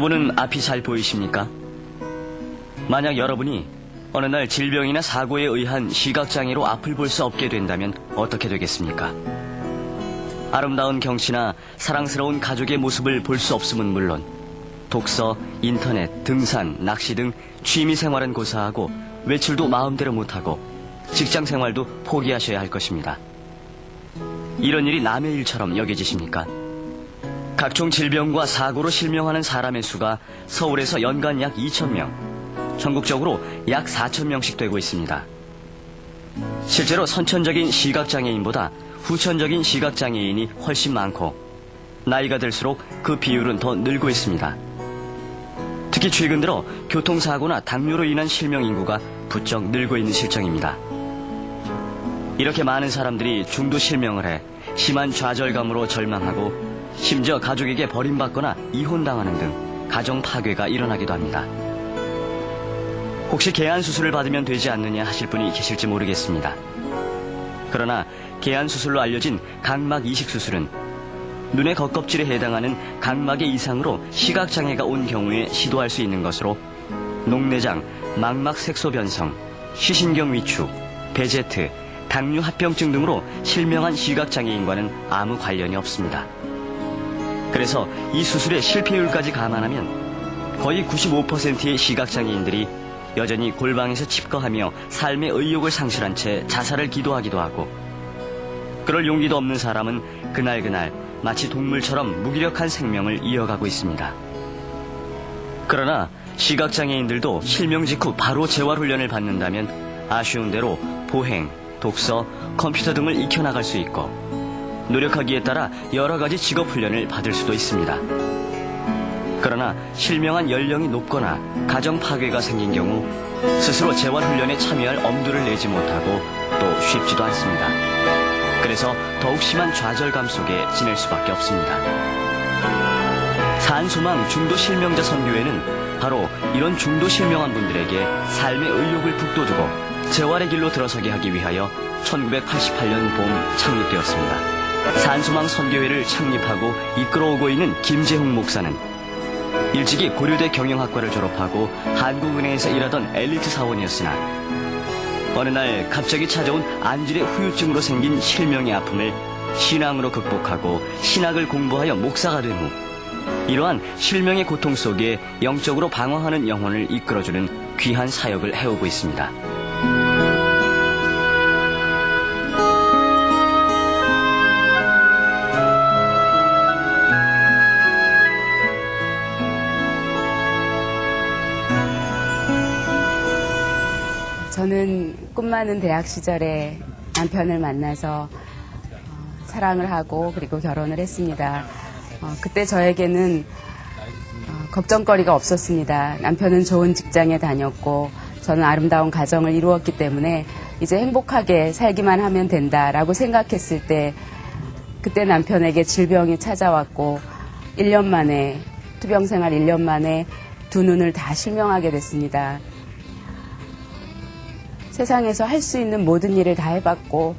여러분은 앞이 잘 보이십니까? 만약 여러분이 어느 날 질병이나 사고에 의한 시각장애로 앞을 볼 수 없게 된다면 어떻게 되겠습니까? 아름다운 경치나 사랑스러운 가족의 모습을 볼 수 없음은 물론 독서, 인터넷, 등산, 낚시 등 취미 생활은 고사하고 외출도 마음대로 못하고 직장 생활도 포기하셔야 할 것입니다. 이런 일이 남의 일처럼 여겨지십니까? 각종 질병과 사고로 실명하는 사람의 수가 서울에서 연간 약 2,000명, 전국적으로 약 4,000명씩 되고 있습니다. 실제로 선천적인 시각장애인보다 후천적인 시각장애인이 훨씬 많고 나이가 들수록 그 비율은 더 늘고 있습니다. 특히 최근 들어 교통사고나 당뇨로 인한 실명 인구가 부쩍 늘고 있는 실정입니다. 이렇게 많은 사람들이 중도 실명을 해 심한 좌절감으로 절망하고 심지어 가족에게 버림받거나 이혼당하는 등 가정 파괴가 일어나기도 합니다. 혹시 개안 수술을 받으면 되지 않느냐 하실 분이 계실지 모르겠습니다. 그러나 개안 수술로 알려진 각막 이식 수술은 눈의 겉껍질에 해당하는 각막의 이상으로 시각장애가 온 경우에 시도할 수 있는 것으로 녹내장, 망막 색소 변성, 시신경 위축, 베제트, 당뇨 합병증 등으로 실명한 시각장애인과는 아무 관련이 없습니다. 그래서 이 수술의 실패율까지 감안하면 거의 95%의 시각장애인들이 여전히 골방에서 칩거하며 삶의 의욕을 상실한 채 자살을 기도하기도 하고 그럴 용기도 없는 사람은 그날그날 마치 동물처럼 무기력한 생명을 이어가고 있습니다. 그러나 시각장애인들도 실명 직후 바로 재활훈련을 받는다면 아쉬운 대로 보행, 독서, 컴퓨터 등을 익혀나갈 수 있고 노력하기에 따라 여러 가지 직업훈련을 받을 수도 있습니다. 그러나 실명한 연령이 높거나 가정 파괴가 생긴 경우 스스로 재활훈련에 참여할 엄두를 내지 못하고 또 쉽지도 않습니다. 그래서 더욱 심한 좌절감 속에 지낼 수밖에 없습니다. 산소망 중도 실명자 선교회는 바로 이런 중도 실명한 분들에게 삶의 의욕을 북돋우고 재활의 길로 들어서게 하기 위하여 1988년 봄 창립되었습니다. 산소망 선교회를 창립하고 이끌어오고 있는 김재홍 목사는 일찍이 고려대 경영학과를 졸업하고 한국은행에서 일하던 엘리트 사원이었으나 어느 날 갑자기 찾아온 안질의 후유증으로 생긴 실명의 아픔을 신앙으로 극복하고 신학을 공부하여 목사가 된 후 이러한 실명의 고통 속에 영적으로 방황하는 영혼을 이끌어주는 귀한 사역을 해오고 있습니다. 저는 꿈 많은 대학 시절에 남편을 만나서 사랑을 하고 그리고 결혼을 했습니다. 그때 저에게는 걱정거리가 없었습니다. 남편은 좋은 직장에 다녔고 저는 아름다운 가정을 이루었기 때문에 이제 행복하게 살기만 하면 된다라고 생각했을 때 그때 남편에게 질병이 찾아왔고 1년 만에 투병생활 1년 만에 두 눈을 다 실명하게 됐습니다. 세상에서 할 수 있는 모든 일을 다 해봤고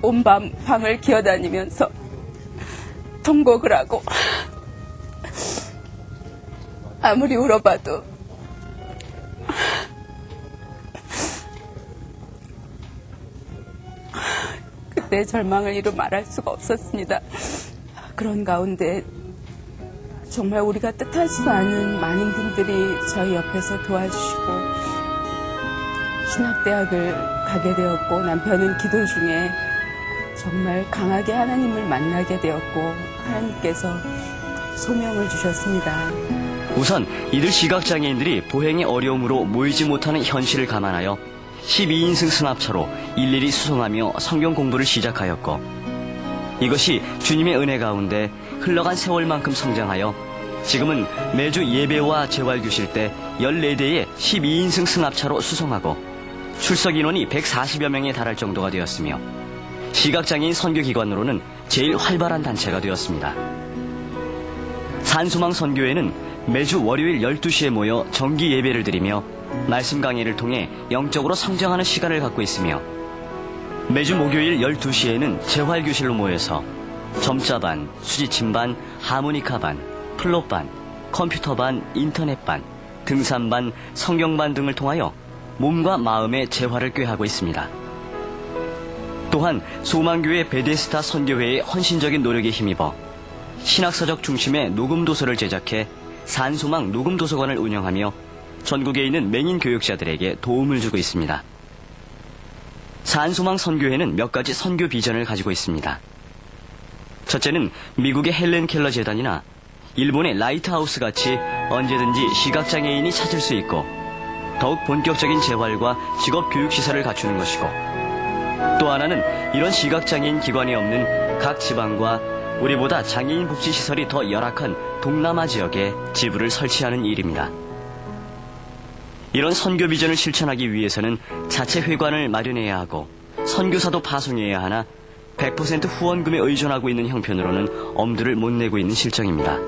온 밤 방을 기어다니면서 통곡을 하고 아무리 울어봐도 그때 절망을 이루 말할 수가 없었습니다. 그런 가운데 정말 우리가 뜻하지도 않은 많은 분들이 저희 옆에서 도와주시고 신학대학을 가게 되었고 남편은 기도 중에 정말 강하게 하나님을 만나게 되었고 하나님께서 소명을 주셨습니다. 우선 이들 시각장애인들이 보행의 어려움으로 모이지 못하는 현실을 감안하여 12인승 승합차로 일일이 수송하며 성경 공부를 시작하였고 이것이 주님의 은혜 가운데 흘러간 세월만큼 성장하여 지금은 매주 예배와 재활 규실 때 14대의 12인승 승합차로 수송하고 출석 인원이 140여 명에 달할 정도가 되었으며 시각장애인 선교기관으로는 제일 활발한 단체가 되었습니다. 산소망 선교회는 매주 월요일 12시에 모여 정기 예배를 드리며 말씀 강의를 통해 영적으로 성장하는 시간을 갖고 있으며 매주 목요일 12시에는 재활교실로 모여서 점자반, 수지침반, 하모니카반, 플롯반, 컴퓨터반, 인터넷반, 등산반, 성경반 등을 통하여 몸과 마음의 재활을 꾀하고 있습니다. 또한 소망교회 베데스다 선교회의 헌신적인 노력에 힘입어 신학서적 중심의 녹음도서를 제작해 산소망 녹음도서관을 운영하며 전국에 있는 맹인 교육자들에게 도움을 주고 있습니다. 산소망 선교회는 몇 가지 선교 비전을 가지고 있습니다. 첫째는 미국의 헬렌 켈러 재단이나 일본의 라이트하우스 같이 언제든지 시각장애인이 찾을 수 있고 더욱 본격적인 재활과 직업 교육 시설을 갖추는 것이고, 또 하나는 이런 시각장애인 기관이 없는 각 지방과 우리보다 장애인 복지 시설이 더 열악한 동남아 지역에 지부를 설치하는 일입니다. 이런 선교 비전을 실천하기 위해서는 자체 회관을 마련해야 하고 선교사도 파송해야 하나 100% 후원금에 의존하고 있는 형편으로는 엄두를 못 내고 있는 실정입니다.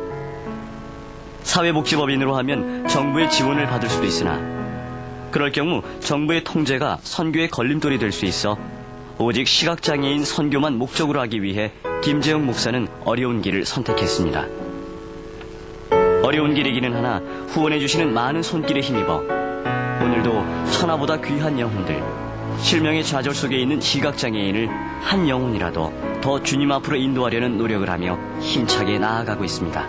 사회복지법인으로 하면 정부의 지원을 받을 수도 있으나 그럴 경우 정부의 통제가 선교의 걸림돌이 될 수 있어 오직 시각장애인 선교만 목적으로 하기 위해 김재영 목사는 어려운 길을 선택했습니다. 어려운 길이기는 하나 후원해주시는 많은 손길에 힘입어 오늘도 천하보다 귀한 영혼들, 실명의 좌절 속에 있는 시각장애인을 한 영혼이라도 더 주님 앞으로 인도하려는 노력을 하며 힘차게 나아가고 있습니다.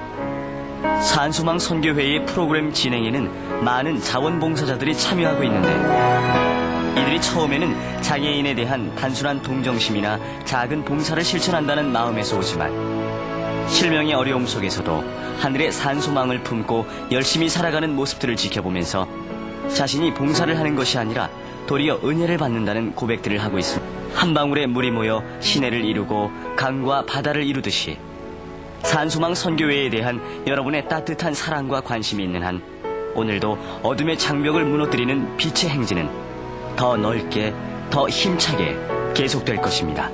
산소망 선교회의 프로그램 진행에는 많은 자원봉사자들이 참여하고 있는데 이들이 처음에는 장애인에 대한 단순한 동정심이나 작은 봉사를 실천한다는 마음에서 오지만 실명의 어려움 속에서도 하늘의 산소망을 품고 열심히 살아가는 모습들을 지켜보면서 자신이 봉사를 하는 것이 아니라 도리어 은혜를 받는다는 고백들을 하고 있습니다. 한 방울의 물이 모여 시내를 이루고 강과 바다를 이루듯이 산소망 선교회에 대한 여러분의 따뜻한 사랑과 관심이 있는 한 오늘도 어둠의 장벽을 무너뜨리는 빛의 행진은 더 넓게, 더 힘차게 계속될 것입니다.